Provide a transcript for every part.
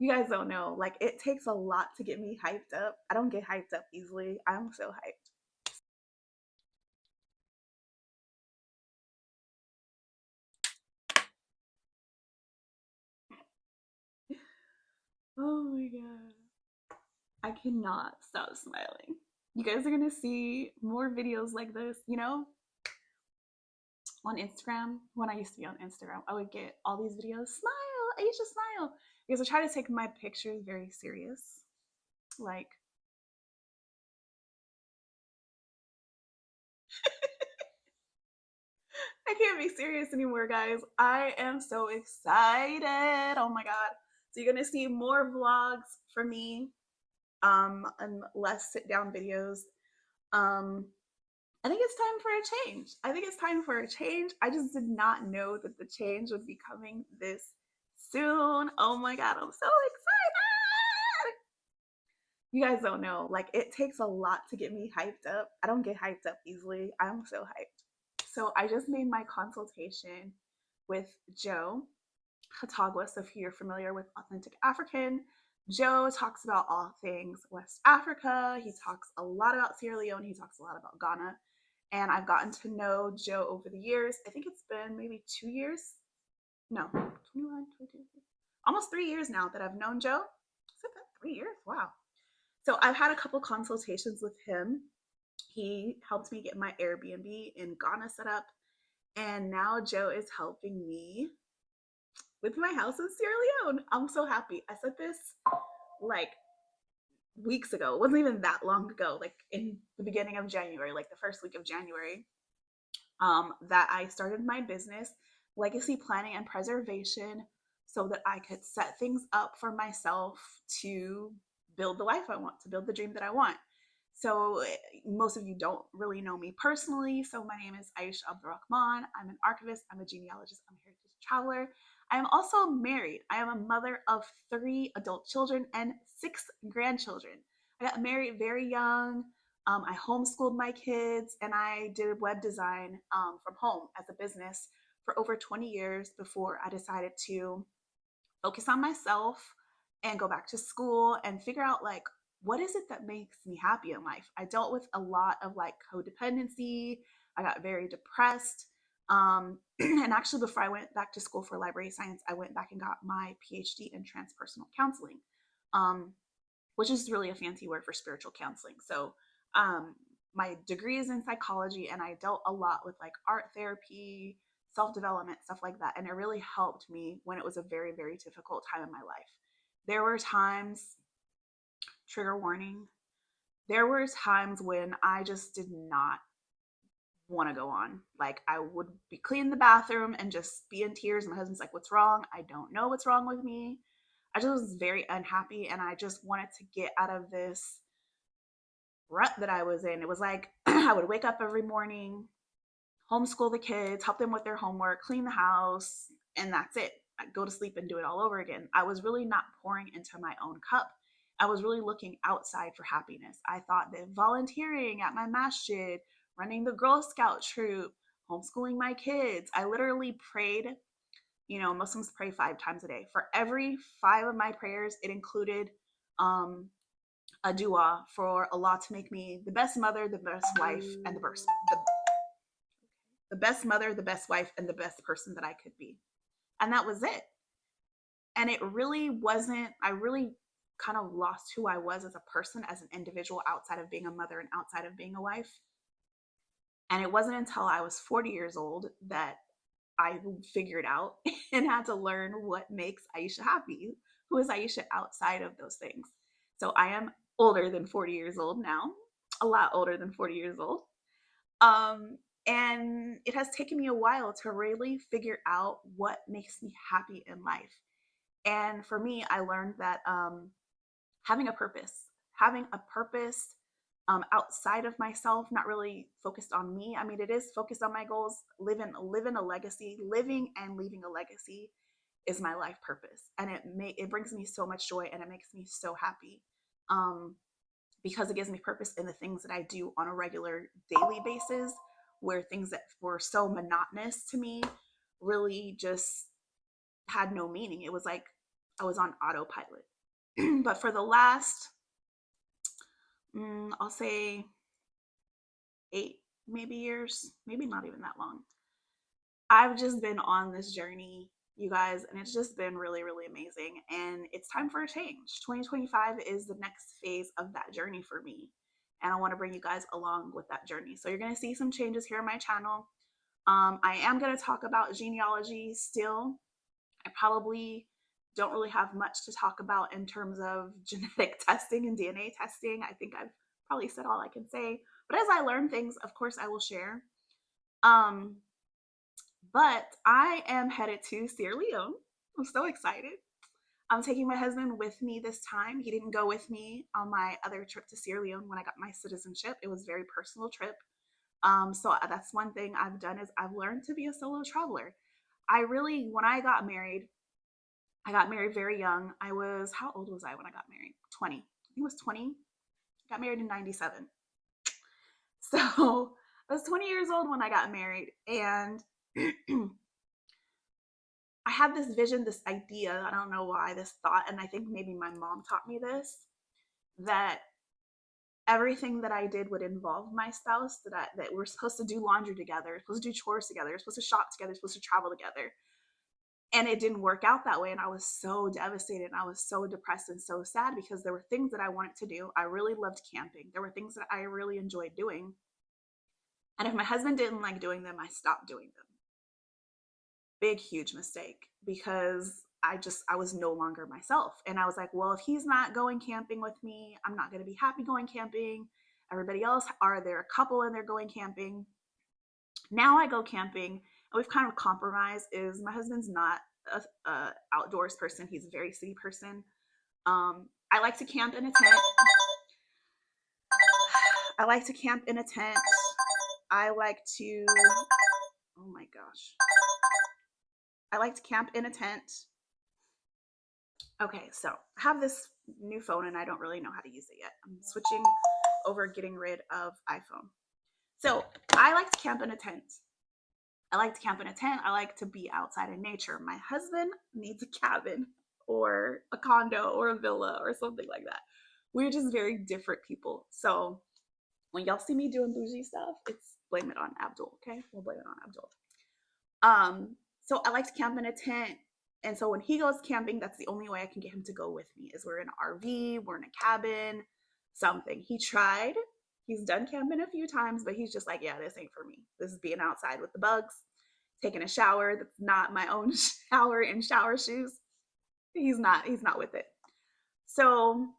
You guys don't know. Like, it takes a lot to get me hyped up. I don't get hyped up easily. I'm so hyped. Oh my god. I cannot stop smiling. You guys are gonna see more videos like this, on Instagram. When I used to be on Instagram, I would get all these videos, smile, Aisha, smile. Because I try to take my pictures very serious. Like, I can't be serious anymore, guys. I am so excited. Oh my god. So you're gonna see more vlogs from me, and less sit down videos. Um, I think it's time for a change. I think it's time for a change. I just did not know that the change would be coming this soon. Oh my god, I'm so excited. You guys don't know. Like, it takes a lot to get me hyped up. I don't get hyped up easily. I'm so hyped. So I just made my consultation with Joe Hatagwa. So if you're familiar with Authentic African, Joe talks about all things West Africa. He talks a lot about Sierra Leone. He talks a lot about Ghana. And I've gotten to know Joe over the years. I think it's been maybe 2 years. No, 21, 22, almost 3 years now that I've known Joe. Has it been 3 years? Wow. So I've had a couple consultations with him. He helped me get my Airbnb in Ghana set up. And now Joe is helping me with my house in Sierra Leone. I'm so happy. I said this like weeks ago. It wasn't even that long ago, like in the beginning of January, like the first week of January, that I started my business, Legacy Planning and Preservation, so that I could set things up for myself to build the life I want, to build the dream that I want. So most of you don't really know me personally. So my name is Aisha Rahman. I'm an archivist. I'm a genealogist. I'm a heritage traveler. I am also married. I am a mother of 3 adult children and 6 grandchildren. I got married very young. I homeschooled my kids and I did web design from home as a business for over 20 years before I decided to focus on myself and go back to school and figure out like what is it that makes me happy in life. I dealt with a lot of like codependency. I got very depressed. And actually, before I went back to school for library science, I went back and got my PhD in transpersonal counseling, um, which is really a fancy word for spiritual counseling. So, my degree is in psychology, and I dealt a lot with like art therapy, self development, stuff like that. And it really helped me when it was a very, very difficult time in my life. There were times, trigger warning, there were times when I just did not want to go on. Like, I would be cleaning the bathroom and just be in tears. My husband's like, "What's wrong?" I don't know what's wrong with me. I just was very unhappy and I just wanted to get out of this rut that I was in. It was like I would wake up every morning, homeschool the kids, help them with their homework, clean the house, and that's it. I'd go to sleep and do it all over again. I was really not pouring into my own cup. I was really looking outside for happiness. I thought that volunteering at my masjid, running the Girl Scout troop, homeschooling my kids, I literally prayed. Muslims pray 5 times a day. For every 5 of my prayers, it included a dua for Allah to make me the best mother, the best wife, and the best mother, the best wife, and the best person that I could be. And that was it. And it really wasn't, I really kind of lost who I was as a person, as an individual, outside of being a mother and outside of being a wife. And it wasn't until I was 40 years old that I figured out and had to learn what makes Aisha happy. Who is Aisha outside of those things? So I am older than 40 years old now, a lot older than 40 years old. And it has taken me a while to really figure out what makes me happy in life. And for me, I learned that having a purpose outside of myself, not really focused on me. I mean, it is focused on my goals. Living a legacy, living and leaving a legacy is my life purpose, and it brings me so much joy, and it makes me so happy, because it gives me purpose in the things that I do on a regular daily basis, where things that were so monotonous to me really just had no meaning. It was like I was on autopilot. But for the last, I'll say 8 maybe years, maybe not even that long, I've just been on this journey, you guys, and it's just been really, really amazing. And it's time for a change. 2025 is the next phase of that journey for me. And I want to bring you guys along with that journey. So you're going to see some changes here on my channel. I am going to talk about genealogy still. I probably don't really have much to talk about in terms of genetic testing and DNA testing. I think I've probably said all I can say. But as I learn things, of course, I will share. But I am headed to Sierra Leone. I'm so excited. I'm taking my husband with me this time. He didn't go with me on my other trip to Sierra Leone when I got my citizenship. It was a very personal trip. So that's one thing I've done is I've learned to be a solo traveler. When I got married very young. How old was I when I got married? 20. I think it was 20. Got married in 97. So I was 20 years old when I got married, and I had this vision, this idea, I don't know why, this thought, and I think maybe my mom taught me this, that everything that I did would involve my spouse, that we're supposed to do laundry together, we're supposed to do chores together, we're supposed to shop together, we're supposed to travel together. And it didn't work out that way. And I was so devastated. And I was so depressed and so sad because there were things that I wanted to do. I really loved camping. There were things that I really enjoyed doing. And if my husband didn't like doing them, I stopped doing them. Big, huge mistake, because I was no longer myself. And I was like, well, if he's not going camping with me, I'm not going to be happy going camping. Everybody else they're a couple and they're going camping. Now I go camping. We've kind of compromised. Is my husband's not a outdoors person. He's a very city person. I like to camp in a tent. I like to camp in a tent. I like to, oh my gosh. I like to camp in a tent. Okay, so I have this new phone and I don't really know how to use it yet. I'm switching over, getting rid of iPhone. So I like to camp in a tent. I like to camp in a tent. I like to be outside in nature. My husband needs a cabin or a condo or a villa or something like that. We're just very different people. So when y'all see me doing bougie stuff, blame it on Abdul, okay? We'll blame it on Abdul. So I like to camp in a tent. And so when he goes camping, that's the only way I can get him to go with me, is we're in an RV, we're in a cabin, something. He tried. He's done camping a few times, but he's just like, yeah, this ain't for me. This is being outside with the bugs, taking a shower that's not my own shower in shower shoes. He's not with it. So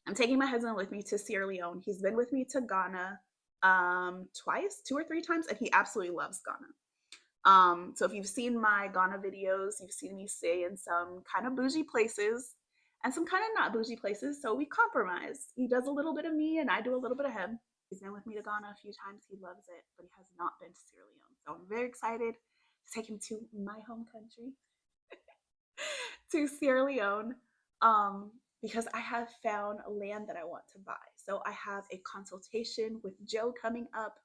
I'm taking my husband with me to Sierra Leone. He's been with me to Ghana twice, 2 or 3 times, and he absolutely loves Ghana. So if you've seen my Ghana videos, you've seen me stay in some kind of bougie places and some kind of not bougie places. So we compromise. He does a little bit of me and I do a little bit of him. He's been with me to Ghana a few times. He loves it, but he has not been to Sierra Leone. So I'm very excited to take him to my home country, to Sierra Leone, because I have found a land that I want to buy. So I have a consultation with Joe coming up,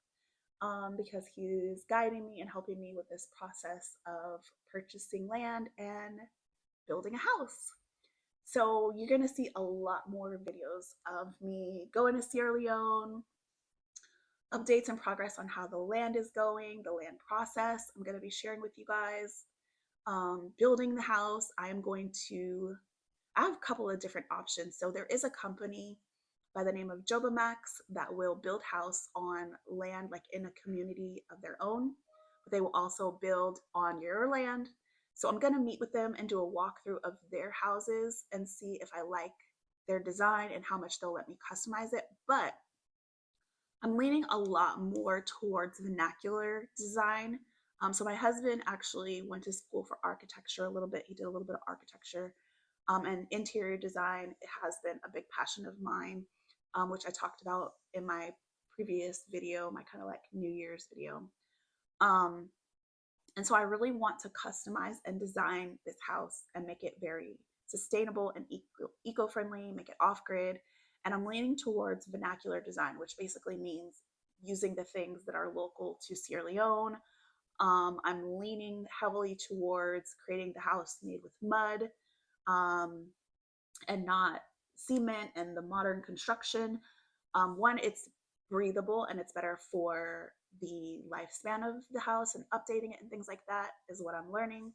because he's guiding me and helping me with this process of purchasing land and building a house. So you're going to see a lot more videos of me going to Sierra Leone, updates and progress on how the land is going, the land process. I'm going to be sharing with you guys. Building the house, I have a couple of different options. So there is a company by the name of Jobamax that will build house on land, like in a community of their own. But they will also build on your land. So I'm going to meet with them and do a walkthrough of their houses and see if I like their design and how much they'll let me customize it. But I'm leaning a lot more towards vernacular design. So my husband actually went to school for architecture a little bit. He did a little bit of architecture, and interior design has been a big passion of mine, which I talked about in my previous video, my kind of like New Year's video. And so I really want to customize and design this house and make it very sustainable and eco-friendly, make it off-grid. And I'm leaning towards vernacular design, which basically means using the things that are local to Sierra Leone. I'm leaning heavily towards creating the house made with mud. and not cement and the modern construction. One, it's breathable and it's better for the lifespan of the house, and updating it and things like that is what I'm learning.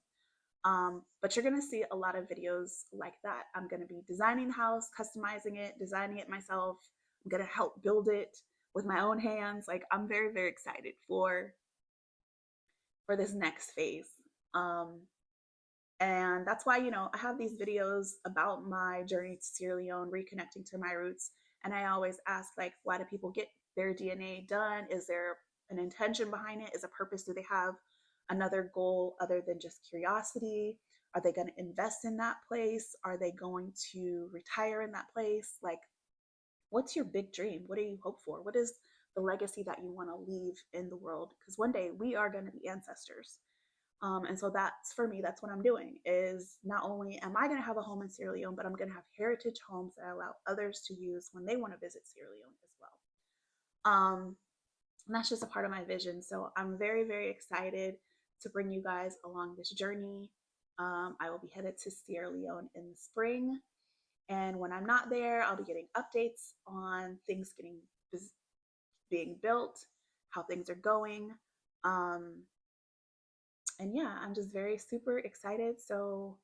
But you're gonna see a lot of videos like that. I'm gonna be designing the house, customizing it, designing it myself. I'm gonna help build it with my own hands. Like, I'm very, very excited for this next phase. Um, and that's why, I have these videos about my journey to Sierra Leone, reconnecting to my roots. And I always ask, like, why do people get their DNA done? Is there an intention behind it? Is a purpose? Do they have another goal other than just curiosity? Are they going to invest in that place? Are they going to retire in that place? Like, what's your big dream? What do you hope for? What is the legacy that you want to leave in the world? Because one day we are going to be ancestors. And so that's, for me, that's what I'm doing, is not only am I going to have a home in Sierra Leone, but I'm going to have heritage homes that allow others to use when they want to visit Sierra Leone as well. And that's just a part of my vision. So I'm very, very excited to bring you guys along this journey. I will be headed to Sierra Leone in the spring. And when I'm not there, I'll be getting updates on things being built, how things are going. And yeah, I'm just very super excited. So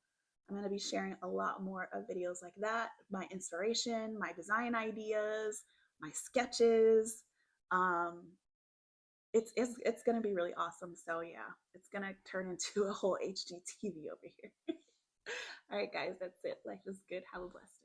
I'm going to be sharing a lot more of videos like that, my inspiration, my design ideas, my sketches. It's going to be really awesome. So yeah, it's going to turn into a whole HGTV over here. All right, guys, that's it. Life is good. Have a blessed